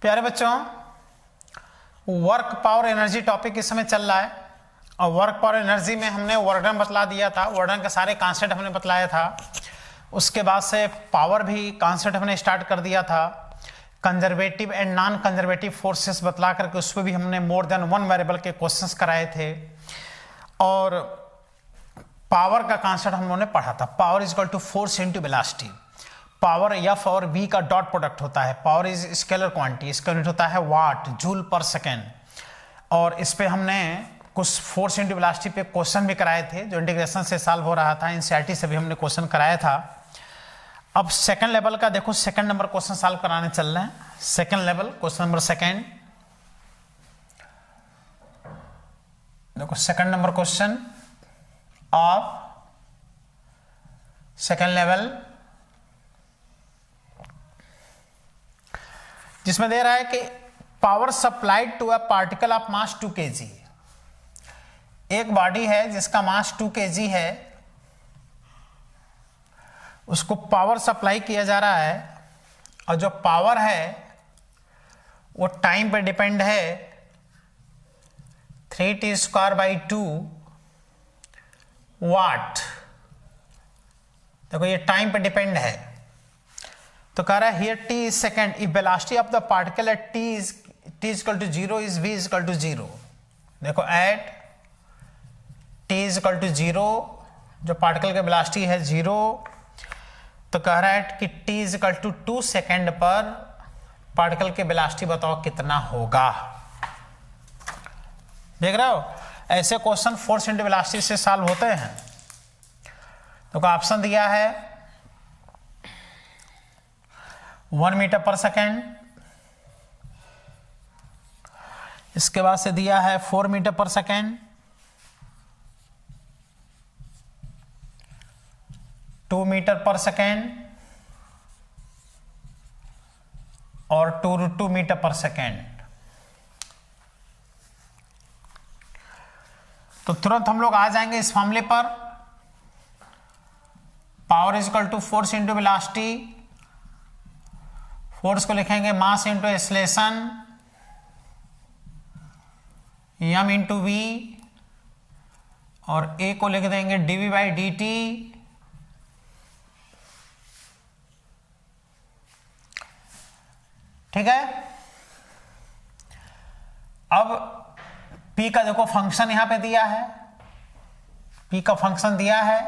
प्यारे बच्चों, work power energy topic इस समय चल रहा है और वर्क पावर एनर्जी में हमने वर्क डन बतला दिया था। वर्क डन के सारे कॉन्सेप्ट हमने बतलाया था। उसके बाद से पावर भी कॉन्सेप्ट हमने स्टार्ट कर दिया था। Conservative and non conservative forces बतला करके उस पर भी हमने मोर देन वन वेरिएबल के क्वेश्चंस कराए थे। और पावर का कॉन्सेप्ट हम लोगों ने पढ़ा था। Power is equal to force into velocity. Power F और वी का डॉट प्रोडक्ट होता है। पावर इज स्केलर क्वांटिटी, इसका यूनिट होता है वाट, जूल पर सेकेंड। और इस पे हमने कुछ फोर्स इंटू वेलोसिटी पे क्वेश्चन भी कराए थे जो इंटीग्रेशन से सॉल्व हो रहा था। एनसीईआरटी से भी हमने क्वेश्चन कराया था। अब सेकंड लेवल का देखो, सेकंड नंबर क्वेश्चन सॉल्व कराने चल रहे हैं। Second level question number second, देखो second number question of second level, जिसमें दे रहा है कि power supplied to a particle of mass 2 kg। एक बॉडी है जिसका मास 2 kg है, उसको पावर सप्लाई किया जा रहा है और जो पावर है वो टाइम पे डिपेंड है। 3t² / 2 वाट। देखो ये टाइम पे डिपेंड है। तो कह रहा है here t is second, if velocity of the particle at t is equal to 0 is v is equal to 0। देखो at t is equal to 0, जो पार्टिकल की वेलोसिटी है 0, तो कह रहा है कि t is equal to 2 second पर पार्टिकल की वेलोसिटी बताओ कितना होगा। देख रहे हो, ऐसे क्वेश्चन फोर्स इंटू वेलोसिटी से सॉल्व होते हैं। तो ऑप्शन दिया है 1 मीटर पर सेकेंड, इसके बाद से दिया है 4 मीटर पर सेकेंड, 2 मीटर पर सेकेंड और 2 मीटर पर सेकेंड। तो तुरंत हम लोग आ जाएंगे इस मामले पर। Power is equal to force into velocity. Force को लिखेंगे mass into acceleration, m into V, और a को लिख देंगे dv/dt। ठीक है। अब p का देखो फंक्शन यहां पे दिया है, p का फंक्शन दिया है,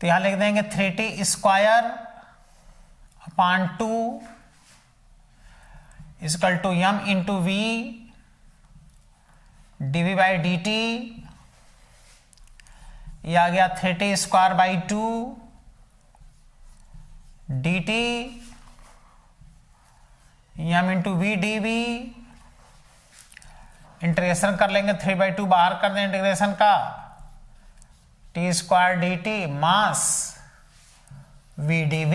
तो यहां लिख देंगे 3t² / 2 is equal to m into V dv/dt। ये आ गया 3t² / 2 dt m into V dv। Integration कर लेंगे, 3/2 बाहर कर दें इंटीग्रेशन का, t² dt मास v dv।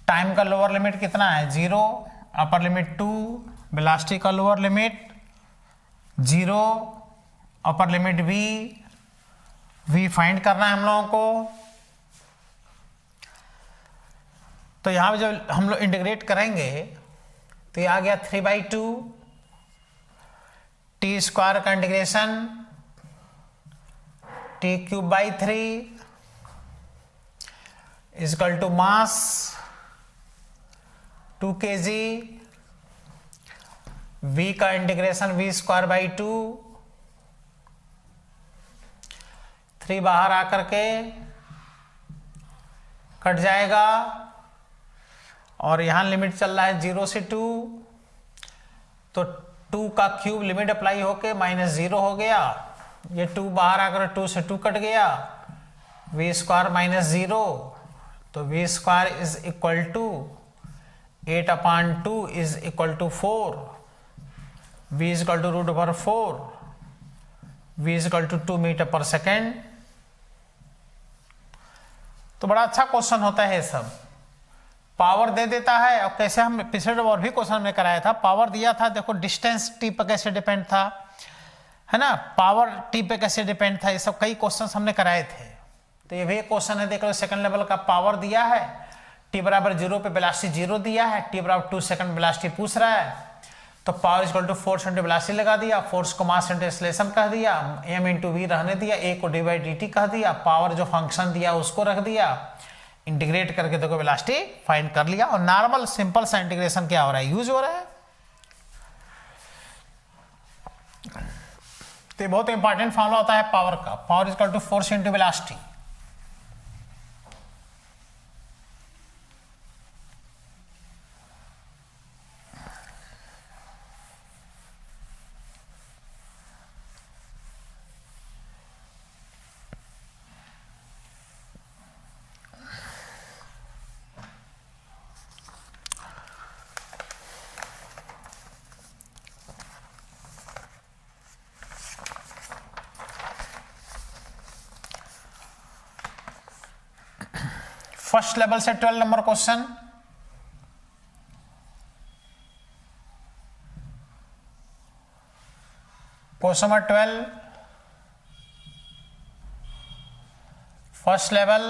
टाइम का लोअर लिमिट कितना है 0, अपर लिमिट 2, वेलोसिटी का lower limit 0, upper limit v find करना है हम लोगों को। तो यहां पे जब हम लोग इंटीग्रेट करेंगे तो ये आ गया 3/2 t² का integration t³ / 3 is equal to mass 2 kg, v का इंटीग्रेशन v² / 2, 3 बाहर आकर के कट जाएगा और यहां लिमिट चल रहा है 0 से 2, तो 2 का क्यूब लिमिट अप्लाई होके -0 हो गया। ये 2 बाहर आकर 2 से 2 कट गया, v² - 0, तो v² is equal to 8/2 is equal to 4, v is equal to √4, v is equal to 2 metre पर सेकेंड। तो बड़ा अच्छा क्वेश्चन होता है ये सब। पावर दे देता है, और कैसे हम पिछले और भी क्वेश्चन में कराया था। पावर दिया था, देखो डिस्टेंस t पर कैसे डिपेंड था, है ना, पावर t पे कैसे डिपेंड था, ये सब कई क्वेश्चन हमने कराए थे। तो ये भी क्वेश्चन है, देख लो सेकंड लेवल का। पावर दिया है, टी बराबर 0 पे वेलोसिटी 0 दिया है, टी बराबर 2 सेकंड वेलोसिटी पूछ रहा है, तो power equal to force into velocity लगा दिया, फोर्स को मास इंटू एक्सेलरेशन कह दिया, m इंटू वी रहने दिया, a को डी बाई डी टी कह दिया, पावर जो फंक्शन दिया उसको रख दिया, इंटीग्रेट करके देखो वेलोसिटी फाइंड कर लिया। और नॉर्मल सिंपल सा इंटीग्रेशन क्या हो रहा है, यूज हो रहा है। तो बहुत इंपॉर्टेंट फॉर्मूला होता है पावर का, power equal to force into velocity. First level से 12 number question, question number 12 first level.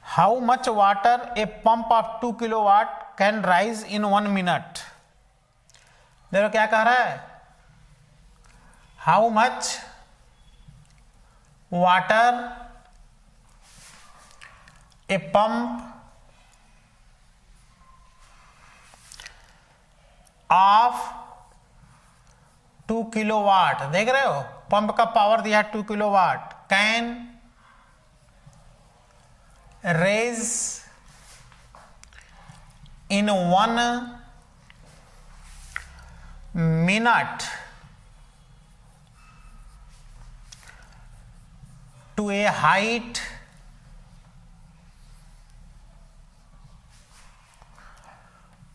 How much water a pump of 2 kilowatt can rise in 1 minute? देखो क्या कह रहा है, How much water a pump of 2 kilowatt, देख रहे हो pump का पावर दिया 2 kilowatt, can raise in 1 minute to a height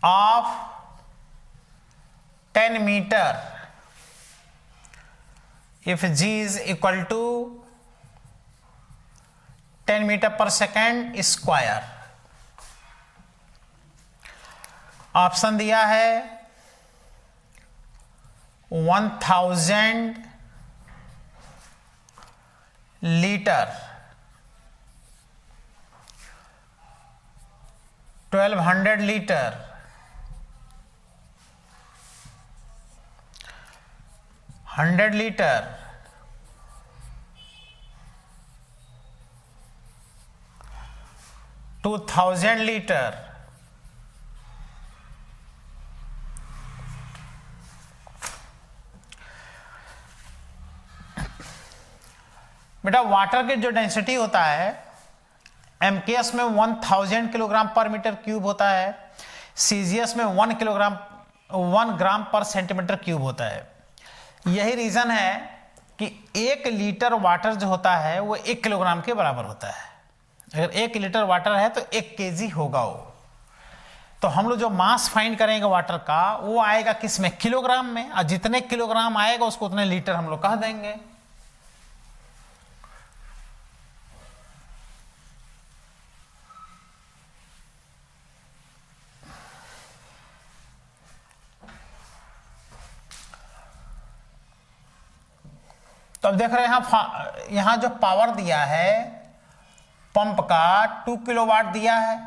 of 10 meter if g is equal to 10 metre पर सेकेंड स्क्वायर। ऑप्शन दिया है 1000 लीटर, 1200 लीटर, 100 लीटर, 2000 लीटर। बेटा water की जो डेंसिटी होता है एमकेएस में 1000 किलोग्राम पर मीटर क्यूब होता है, सीजीएस में 1 ग्राम पर सेंटीमीटर क्यूब होता है। यही रीजन है कि 1 लीटर वाटर जो होता है वो 1 किलोग्राम के बराबर होता है। अगर 1 लीटर वाटर है तो 1 केजी होगा वो। तो हम लोग जो मास फाइंड करेंगे वाटर का वो आएगा किस में, किलोग्राम में, और जितने किलोग्राम आएगा उसको उतने लीटर हम लोग कह देंगे। तो अब देख रहे हैं यहां जो पावर दिया है पंप का 2 किलोवाट दिया है,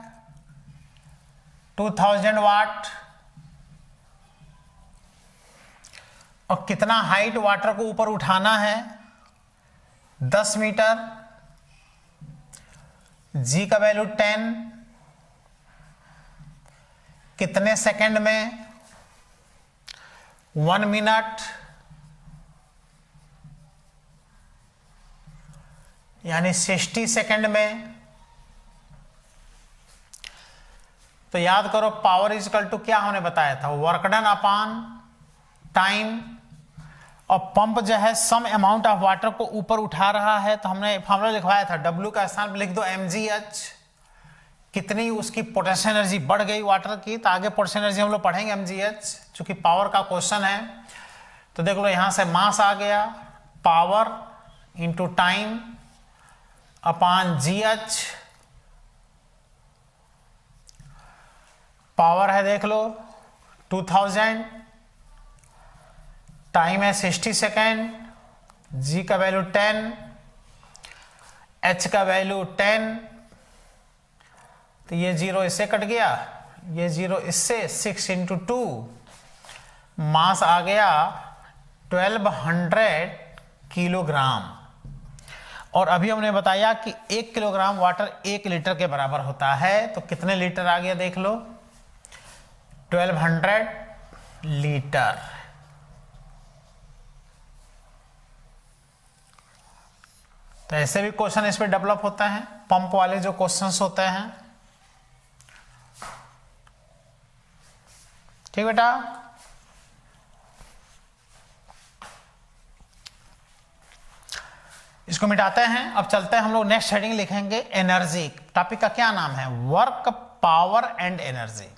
2000 वाट, और कितना हाइट वाटर को ऊपर उठाना है 10 मीटर, जी का वैल्यू 10, कितने सेकंड में 1 मिनट, यानी 60 सेकंड में। तो याद करो पावर इज इक्वल टू क्या हमने बताया था, वर्क डन अपॉन टाइम, और पंप जो है सम अमाउंट ऑफ वाटर को ऊपर उठा रहा है, तो हमने फॉर्मूला लिखवाया था W का स्थान पर लिख दो mgh, कितनी उसकी पोटेंशियल एनर्जी बढ़ गई वाटर की, तो आगे पोटेंशियल एनर्जी हम लोग पढ़ेंगे mgh, चूंकि पावर का क्वेश्चन है। तो देख लो यहां से मास आ गया, पावर इंटू टाइम अपान GH। पावर है देख लो 2000, टाइम है 60 सेकेंड, G का वैल्यू 10, H का वैल्यू 10, तो ये 0 इससे कट गया, ये 0 इससे, 6 इंटू 2, मास आ गया 1200 किलोग्राम। और अभी हमने बताया कि 1 किलोग्राम वाटर 1 लीटर के बराबर होता है, तो कितने लीटर आ गया देख लो, 1200 लीटर। तो ऐसे भी क्वेश्चन इस पे डेवलप होते हैं, पंप वाले जो क्वेश्चंस होते हैं। ठीक बेटा, इसको मिटाते हैं। अब चलते हैं हम लोग नेक्स्ट हेडिंग लिखेंगे एनर्जी। टॉपिक का क्या नाम है, वर्क, पावर एंड एनर्जी।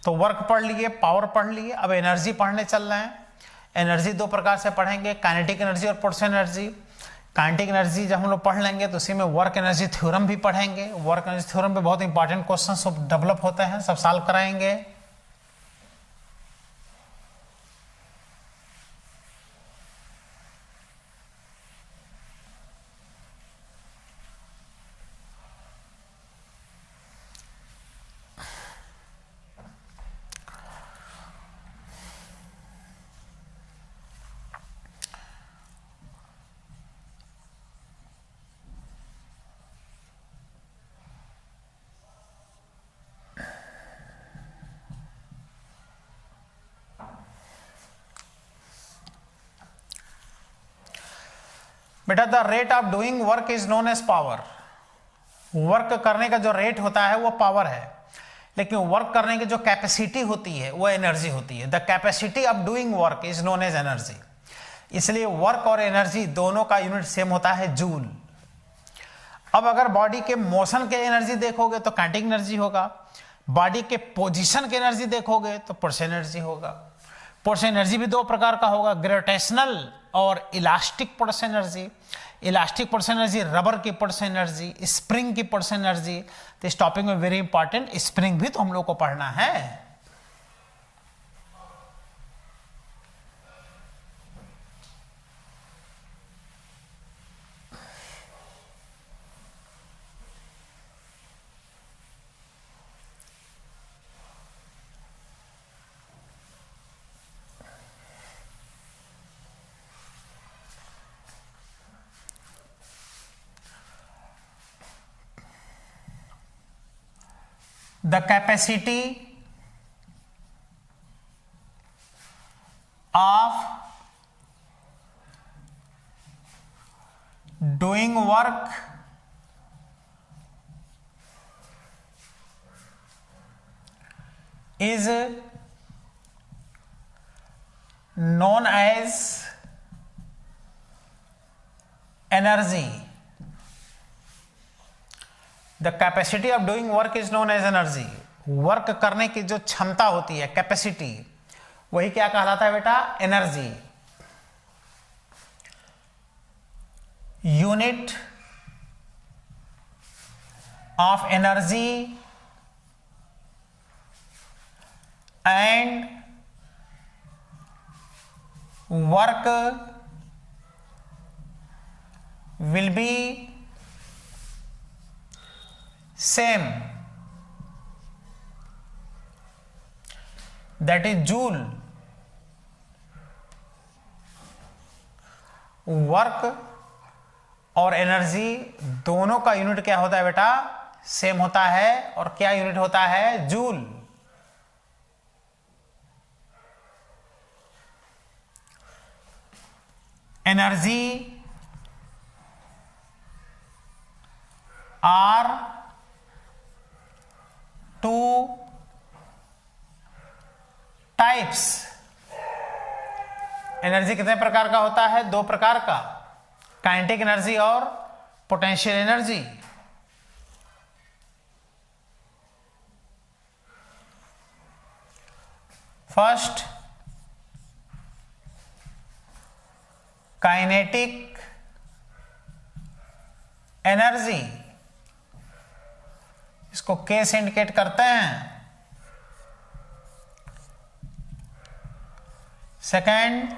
तो वर्क पढ़ लिए, पावर पढ़ लिए, अब एनर्जी पढ़ने चल रहे हैं। एनर्जी दो प्रकार से पढ़ेंगे, काइनेटिक एनर्जी और पोटेंशियल एनर्जी। काइनेटिक एनर्जी जब हम लोग पढ़ लेंगे तो उसी में वर्क एनर्जी थ्योरम भी पढ़ेंगे। वर्क एनर्जी थ्योरम पे बहुत इंपॉर्टेंट क्वेश्चन सब डेवलप होते हैं, सब सॉल्व कराएंगे। बेटा the rate of doing work is known as power. Work करने का जो रेट होता है वो पावर है, लेकिन वर्क करने की जो कैपेसिटी होती है वो एनर्जी होती है। The capacity of doing work is known as energy. इसलिए वर्क और एनर्जी दोनों का यूनिट सेम होता है, जूल। अब अगर बॉडी के मोशन के एनर्जी देखोगे तो काइनेटिक एनर्जी होगा, बॉडी के पोजीशन के एनर्जी देखोगे तो पोटेंशियल एनर्जी होगा। पोटेंशियल एनर्जी भी दो प्रकार का होगा, ग्रेविटेशनल और elastic potential energy. Elastic potential energy, rubber की पोटेंशियल एनर्जी, स्प्रिंग की पोटेंशियल एनर्जी। तो इस टॉपिक में वेरी इंपॉर्टेंट स्प्रिंग भी तो हम लोग को पढ़ना है। The capacity of doing work is known as energy. The capacity of doing work is known as energy. Work करने की जो क्षमता होती है, कैपेसिटी, वही क्या कहलाता है बेटा, energy. Unit of energy and work will be same, that is joule। Work और एनर्जी दोनों का यूनिट क्या होता है बेटा, सेम होता है। और क्या यूनिट होता है, joule. Energy are two types. एनर्जी कितने प्रकार का होता है, दो प्रकार का, काइनेटिक एनर्जी और potential energy. First kinetic energy, इसको K से इंडिकेट करते हैं। सेकेंड,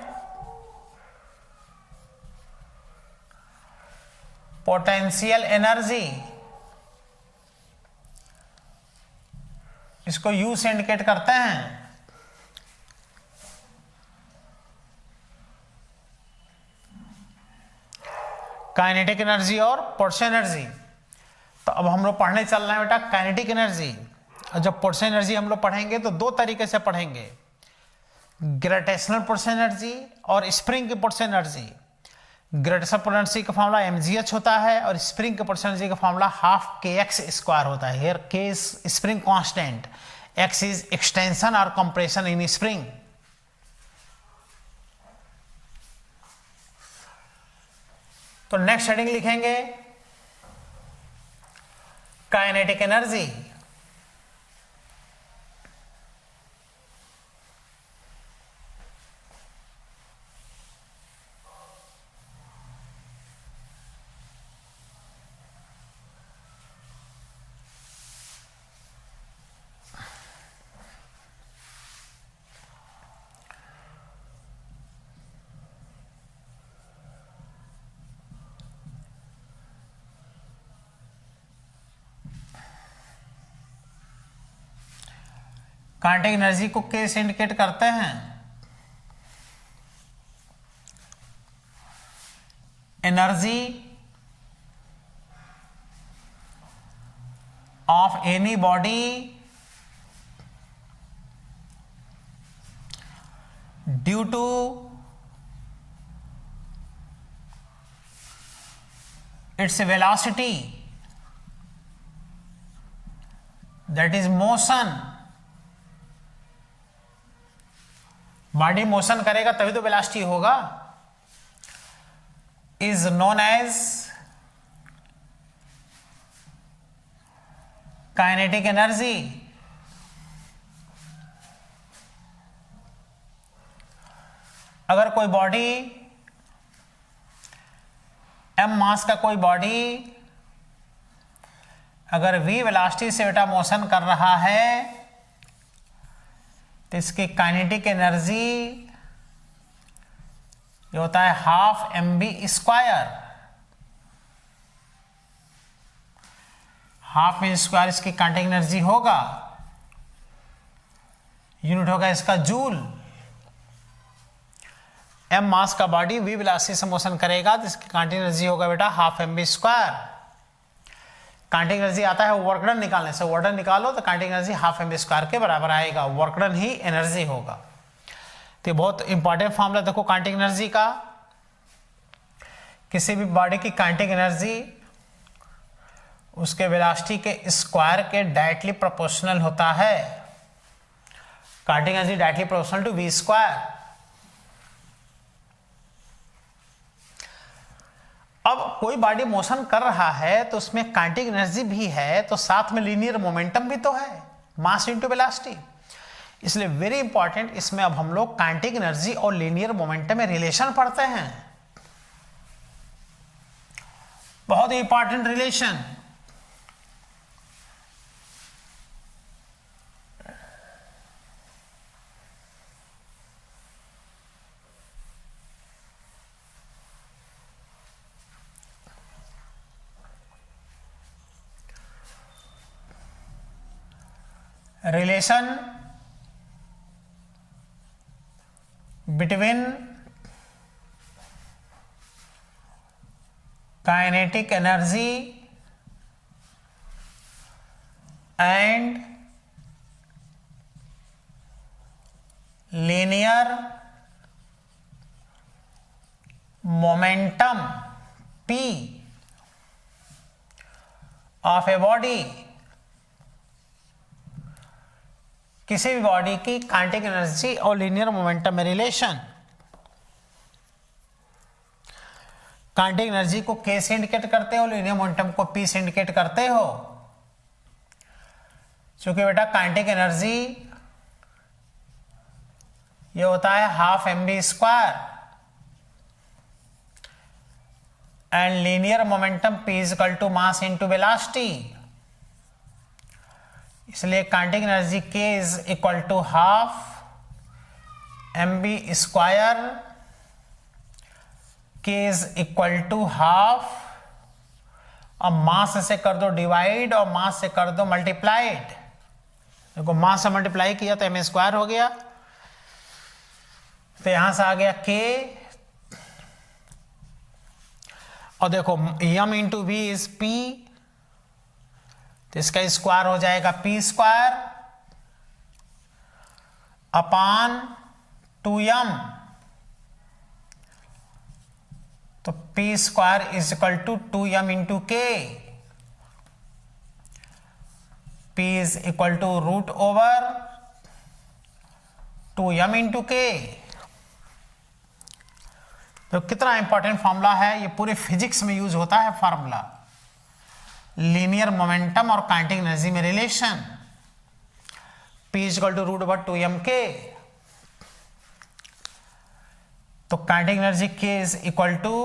पोटेंशियल एनर्जी, इसको U से इंडिकेट करते हैं। काइनेटिक एनर्जी और पोटेंशियल एनर्जी। तो अब हम लोग पढ़ने चल रहे हैं बेटा काइनेटिक एनर्जी। और जब पोटेंशियल एनर्जी हम लोग पढ़ेंगे तो दो तरीके से पढ़ेंगे, ग्रेविटेशनल पोटेंशियल एनर्जी और स्प्रिंग की potential energy. Gravitational potential energy का फॉर्मूला mgh होता है और स्प्रिंग के पोटेंशियल एनर्जी का फॉर्मूला हाफ kx स्क्वायर होता है। Here k is spring constant, x is extension और कंप्रेशन इन स्प्रिंग। तो नेक्स्ट हेडिंग लिखेंगे काइनेटिक एनर्जी। काइनेटिक एनर्जी को K से इंडिकेट करते हैं। Energy of any body due to its velocity, that is motion. Body motion करेगा तभी तो वेलोसिटी होगा। Is known as kinetic energy. अगर कोई बॉडी m मास का कोई बॉडी अगर v वेलोसिटी से बेटा मोशन कर रहा है तो इसकी काइनेटिक एनर्जी ये होता है half mv square. Half m square इसकी काइनेटिक एनर्जी होगा, यूनिट होगा इसका जूल। m मास का बॉडी v वेलोसिटी से मोशन करेगा तो इसकी काइनेटिक एनर्जी होगा बेटा half mv square. Kinetic energy आता है वर्क डन निकालने से, वर्क डन निकालो तो kinetic energy half mv square के बराबर आएगा। वर्क डन ही एनर्जी होगा। तो बहुत इंपॉर्टेंट फॉर्मूला देखो काइनेटिक एनर्जी का। किसी भी बॉडी की काइनेटिक एनर्जी उसके वेलोसिटी के स्क्वायर के डायरेक्टली प्रोपोर्शनल होता है। Kinetic energy directly proportional to v square. अब कोई बॉडी मोशन कर रहा है तो उसमें काइनेटिक एनर्जी भी है तो साथ में लीनियर मोमेंटम भी तो है, मास इनटू वेलोसिटी। इसलिए वेरी इंपॉर्टेंट, इसमें अब हम लोग काइनेटिक एनर्जी और लीनियर मोमेंटम में रिलेशन पढ़ते हैं। बहुत important relation. Relation between kinetic energy and linear momentum P of a body. किसी भी बॉडी की काइनेटिक एनर्जी और लीनियर मोमेंटम में रिलेशन। काइनेटिक एनर्जी को K से इंडिकेट करते हो, लीनियर मोमेंटम को P से इंडिकेट करते हो। क्योंकि बेटा काइनेटिक एनर्जी ये होता है half mv square and linear momentum p is equal to mass into velocity, इसलिए kinetic energy k is equal to half mv square, k is equal to half, अब मास से कर दो डिवाइड और मास से कर दो मल्टीप्लाइड। देखो मास से मल्टीप्लाई किया तो m स्क्वायर हो गया, तो यहां से आ गया k, और देखो m into V is p, तो इसका स्क्वायर हो जाएगा p स्क्वायर अपान 2m, तो p square is equal to 2m into k, p is equal to root over 2m into k। तो कितना इंपॉर्टेंट फॉर्मूला है, ये पूरे फिजिक्स में यूज होता है फॉर्मूला, लीनियर मोमेंटम और काइनेटिक एनर्जी में relation, p is equal to root over 2m k, तो kinetic energy k is equal to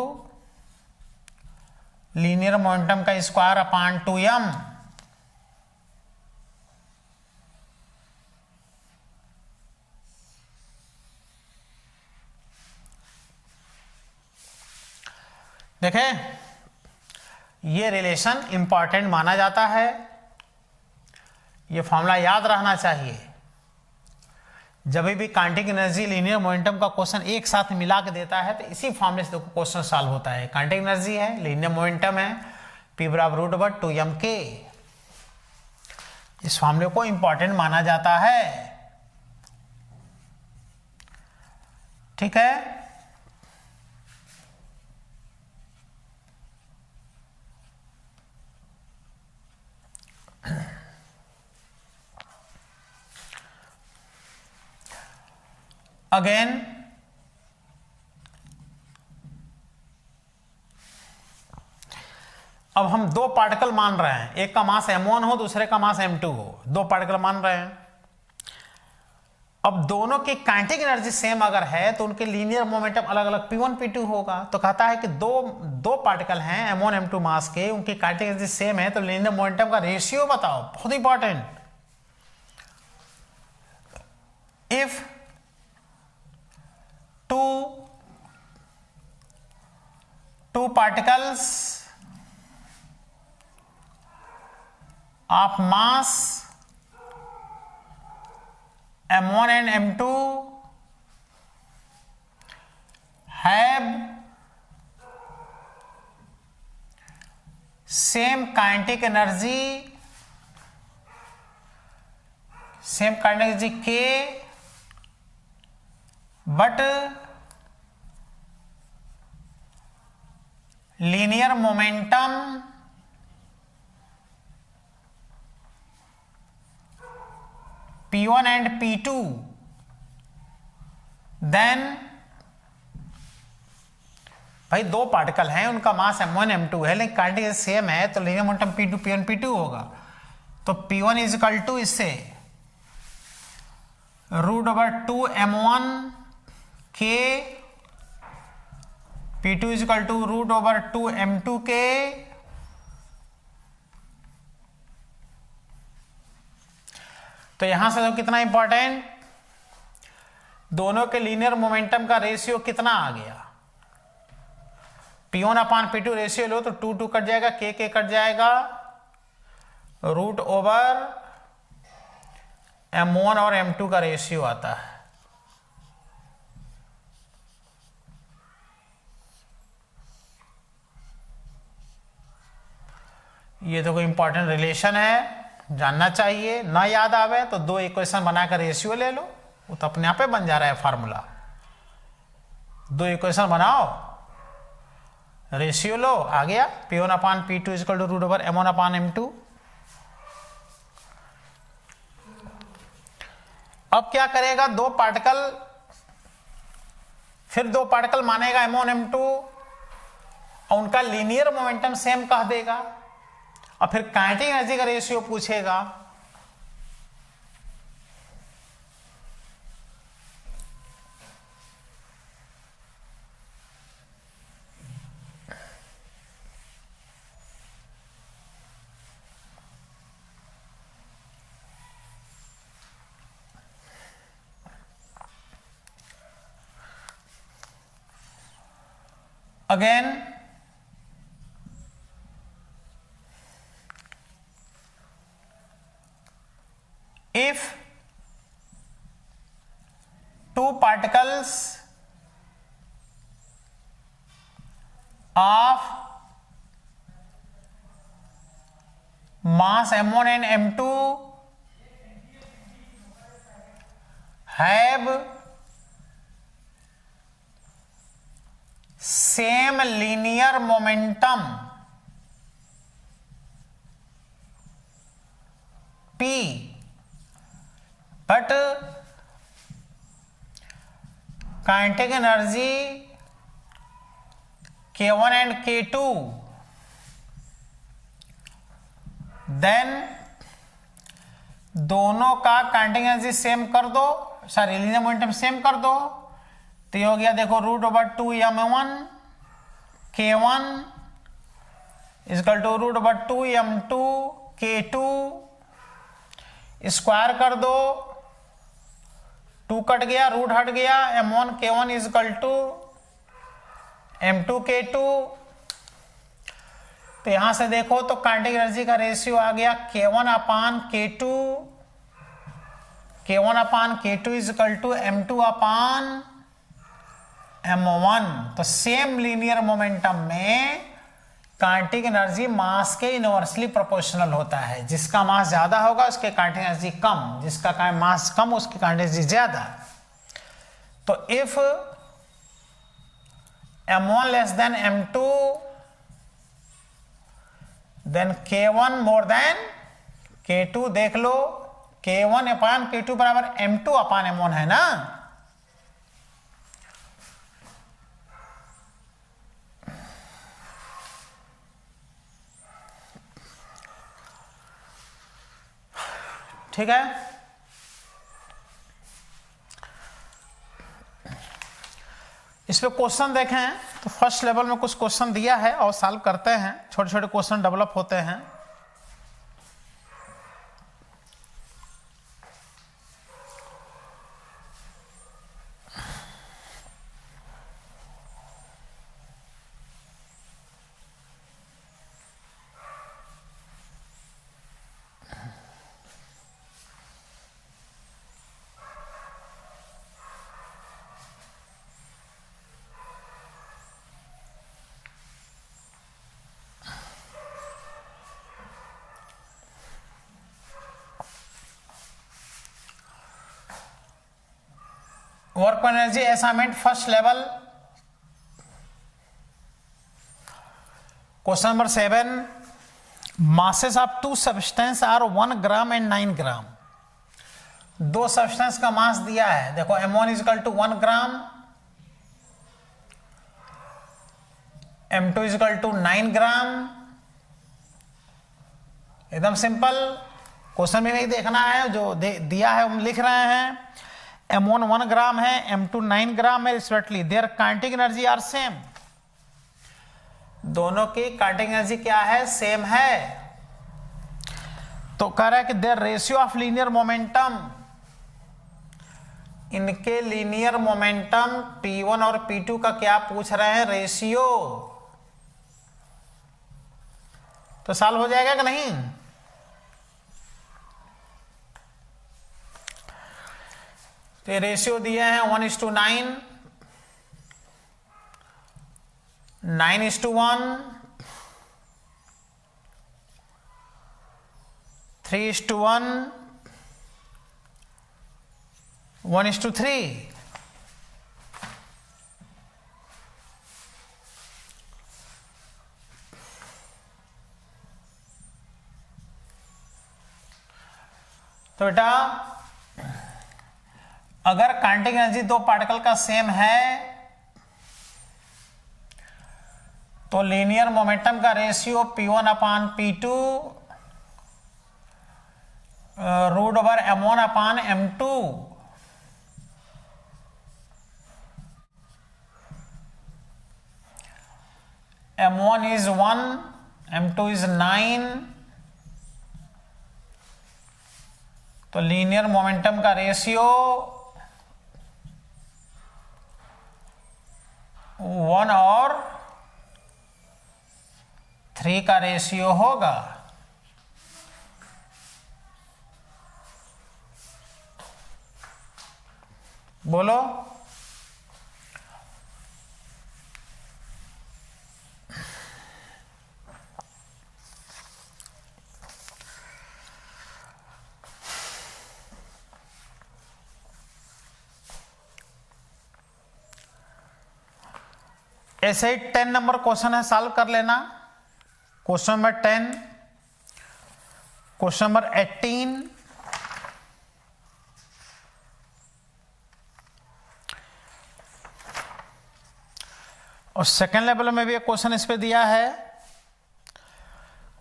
linear momentum का स्क्वायर अपान 2m, देखें ये रिलेशन इंपॉर्टेंट माना जाता है, ये फॉर्मूला याद रहना चाहिए। जब भी काइनेटिक एनर्जी लीनियर मोमेंटम का क्वेश्चन एक साथ मिला के देता है तो इसी फॉर्मूले से देखो क्वेश्चन सॉल्व होता है। काइनेटिक एनर्जी है, लीनियर मोमेंटम है, p बराबर रूट ओवर 2m k, इस फॉर्मूले को इंपॉर्टेंट माना जाता है, ठीक है। अगेन अब हम दो पार्टिकल मान रहे हैं, एक का मास m1 हो दूसरे का मास m2 हो, दो पार्टिकल मान रहे हैं। अब दोनों की काइनेटिक एनर्जी सेम अगर है तो उनके लीनियर मोमेंटम अलग अलग p1 p2 होगा। तो कहता है कि दो पार्टिकल हैं m1 m2 मास के, उनकी काइनेटिक एनर्जी सेम है तो लीनियर मोमेंटम का रेशियो बताओ, बहुत important. If two particles of mass m1 and m2 have same kinetic energy k, but linear momentum p1 and p2, then भाई दो पार्टिकल हैं, उनका मास m1 m2 है लेकिन काइनेटिक एनर्जी सेम है तो linear momentum p2 p1 p2 होगा। तो p1 इज इक्वल टू इससे root over 2m1 k, p2 is equal to root over 2m2 k, तो यहां से तो कितना इंपॉर्टेंट, दोनों के लीनियर मोमेंटम का रेशियो कितना आ गया, p1 अपान p2 रेशियो लो तो 2 2 कट जाएगा, k k कट जाएगा, रूट ओवर m1 और m2 का रेशियो आता है। ये तो कोई इंपॉर्टेंट रिलेशन है, जानना चाहिए। ना याद आवे तो दो इक्वेशन बनाकर रेशियो ले लो, वो तो अपने आप ही बन जा रहा है फार्मूला। दो इक्वेशन बनाओ, रेशियो लो, आ गया p1 upon p2 equal to root over m1 upon m2। अब क्या करेगा, दो पार्टिकल, फिर दो पार्टिकल मानेगा m1 m2 और उनका लीनियर मोमेंटम सेम कह देगा और फिर काइनेटिक एनर्जी का रेशियो पूछेगा। Again if two particles of mass m1 and m2 have same linear momentum p, but kinetic energy K1 and K2, then दोनों का काइनेटिक एनर्जी सेम कर दो, सॉरी लीनियर मोमेंटम सेम कर दो, तो ये हो गया देखो √2m1 K1 is equal to √2m2 K2, square कर दो, 2 कट गया, रूट हट गया, m1 K1 is equal to m2 K2। तो यहां से देखो तो काइनेटिक एनर्जी का रेशियो आ गया K1/K2, K1/K2 is equal to m2/m1। तो सेम लीनियर मोमेंटम में काइनेटिक एनर्जी मास के इनवर्सली प्रोपोर्शनल होता है। जिसका मास ज्यादा होगा उसके काइनेटिक एनर्जी कम, जिसका मास कम उसकी काइनेटिक एनर्जी ज्यादा। तो if m1 less than m2 then K1 more than K2। देख लो K1/K2 बराबर m2/m1 है ना। ठीक है, इस पे क्वेश्चन देखें तो फर्स्ट लेवल में कुछ क्वेश्चन दिया है और सॉल्व करते हैं, छोटे छोटे क्वेश्चन डेवलप होते हैं। Work energy assignment first level, question number 7, masses of 2 substance are 1 gram and 9 gram. 2 substance का मास दिया है, देखो m1 is equal to 1 gram, m2 is equal to 9 gram. एकदम सिंपल, क्वेश्चन में नहीं देखना है, जो दिया है हम लिख रहे हैं। m1 1 ग्राम है, m2 9 ग्राम है respectively, there kinetic energy are same. दोनों की काइनेटिक एनर्जी क्या है, सेम है। तो कह रहा है कि their ratio of linear momentum, इनके लीनियर मोमेंटम P1 और P2 का क्या पूछ रहे हैं, रेशियो। तो सॉल्व हो जाएगा कि नहीं। तो ये रेशियो दिए हैं 1:9, 9:1, 3:1, 1:3। तो बेटा अगर काइनेटिक एनर्जी 2 पार्टिकल का सेम है तो लीनियर मोमेंटम का ratio P1/P2 √m1/m2। m1 is 1, m2 is 9। तो लीनियर मोमेंटम का रेशियो 1 और 3 का रेशियो होगा बोलो ऐसे ही 10 नंबर क्वेश्चन है, सॉल्व कर लेना। क्वेश्चन नंबर 10, क्वेश्चन नंबर 18, और सेकेंड लेवल में भी एक क्वेश्चन इस पे दिया है,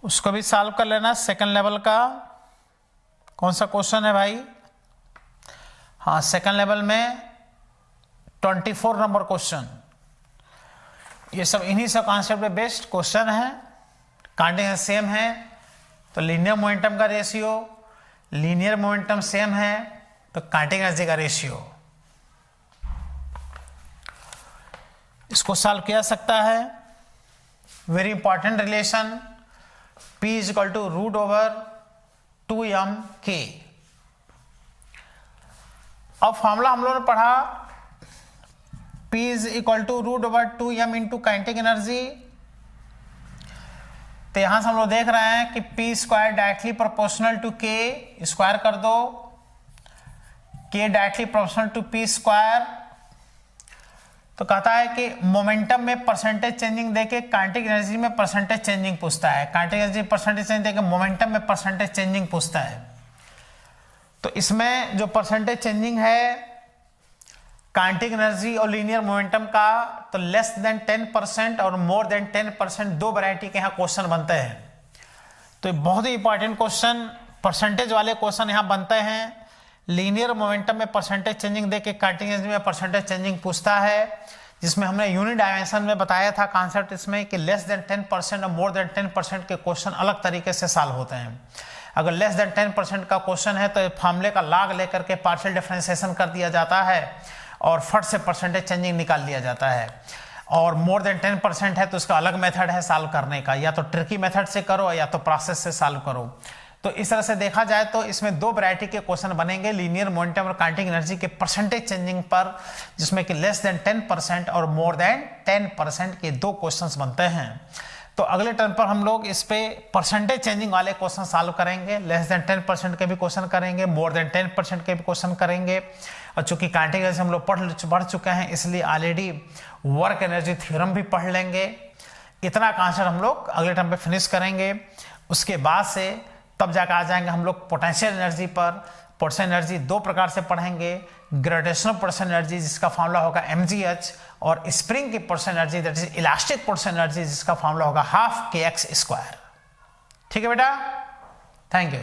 उसको भी सॉल्व कर लेना। सेकेंड लेवल का कौन सा क्वेश्चन है भाई? हाँ, सेकेंड लेवल में 24 नंबर क्वेश्चन। ये सब इन्हीं सब कॉन्सेप्ट पे बेस्ड क्वेश्चन है, काउंटिंग सेम है तो लीनियर मोमेंटम का रेशियो, लीनियर मोमेंटम सेम है तो काउंटिंग एनर्जी का रेशियो। इसको सॉल्व किया सकता है। Very important relation, P is equal to √/2m_k। अब फॉर्मूला हम लोगों ने पढ़ा P is equal to √/2m into kinetic energy. तो यहां से हम लोग देख रहे हैं कि P square directly proportional to K, square कर दो, K directly proportional to P square. तो कहता है कि मोमेंटम में परसेंटेज चेंजिंग देके काइनेटिक एनर्जी में परसेंटेज चेंजिंग पूछता है, काइनेटिक एनर्जी परसेंटेज चेंजिंग देके मोमेंटम में परसेंटेज चेंजिंग पूछता है। तो इसमें जो परसेंटेज चेंजिंग है काइनेटिक एनर्जी और लीनियर मोमेंटम का, तो लेस देन 10% और मोर देन 10% दो वैरायटी के यहाँ क्वेश्चन बनते हैं। तो ये बहुत ही इंपॉर्टेंट क्वेश्चन, परसेंटेज वाले क्वेश्चन यहाँ बनते हैं। लीनियर मोमेंटम में परसेंटेज चेंजिंग देके काइनेटिक एनर्जी में परसेंटेज चेंजिंग पूछता है, जिसमें हमने यूनिट डायमेंशन में बताया था कॉन्सेप्ट इसमें कि लेस देन 10% और मोर देन 10% के क्वेश्चन अलग तरीके से सॉल्व होते हैं। अगर लेस देन 10% का क्वेश्चन है तो फार्मूले का लॉग लेकर के पार्शियल डिफरेंशिएशन कर दिया जाता है और फट से परसेंटेज चेंजिंग निकाल लिया जाता है। और मोर देन 10% है तो उसका अलग मेथड है सॉल्व करने का, या तो ट्रिकी मेथड से करो या तो प्रोसेस से सॉल्व करो। तो इस तरह से देखा जाए तो इसमें दो वैरायटी के क्वेश्चन बनेंगे, लीनियर मोमेंटम और काइनेटिक एनर्जी के परसेंटेज चेंजिंग पर, जिसमें कि लेस देन 10% और मोर देन 10% के दो क्वेश्चंस बनते हैं। तो अगले टर्म पर हम लोग इस पे परसेंटेज चेंजिंग वाले क्वेश्चन सॉल्व करेंगे, लेस देन 10% के भी क्वेश्चन करेंगे, मोर देन 10% के भी क्वेश्चन करेंगे। और चूंकि काइनेटिक एनर्जी हम लोग पढ़ चुके हैं, इसलिए ऑलरेडी वर्क एनर्जी थ्योरम भी पढ़ लेंगे। इतना कॉन्सेप्ट हम लोग अगले टर्म पे फिनिश करेंगे। उसके बाद से तब जाकर आ जाएंगे हम लोग पोटेंशियल एनर्जी पर। पोटेंशियल एनर्जी दो प्रकार से पढ़ेंगे, ग्रेविटेशनल पोटेंशियल एनर्जी जिसका फॉर्मूला होगा mgh, और स्प्रिंग की potential energy that is elastic potential energy जिसका फॉर्मूला होगा 12kx²। ठीक है बेटा, थैंक यू।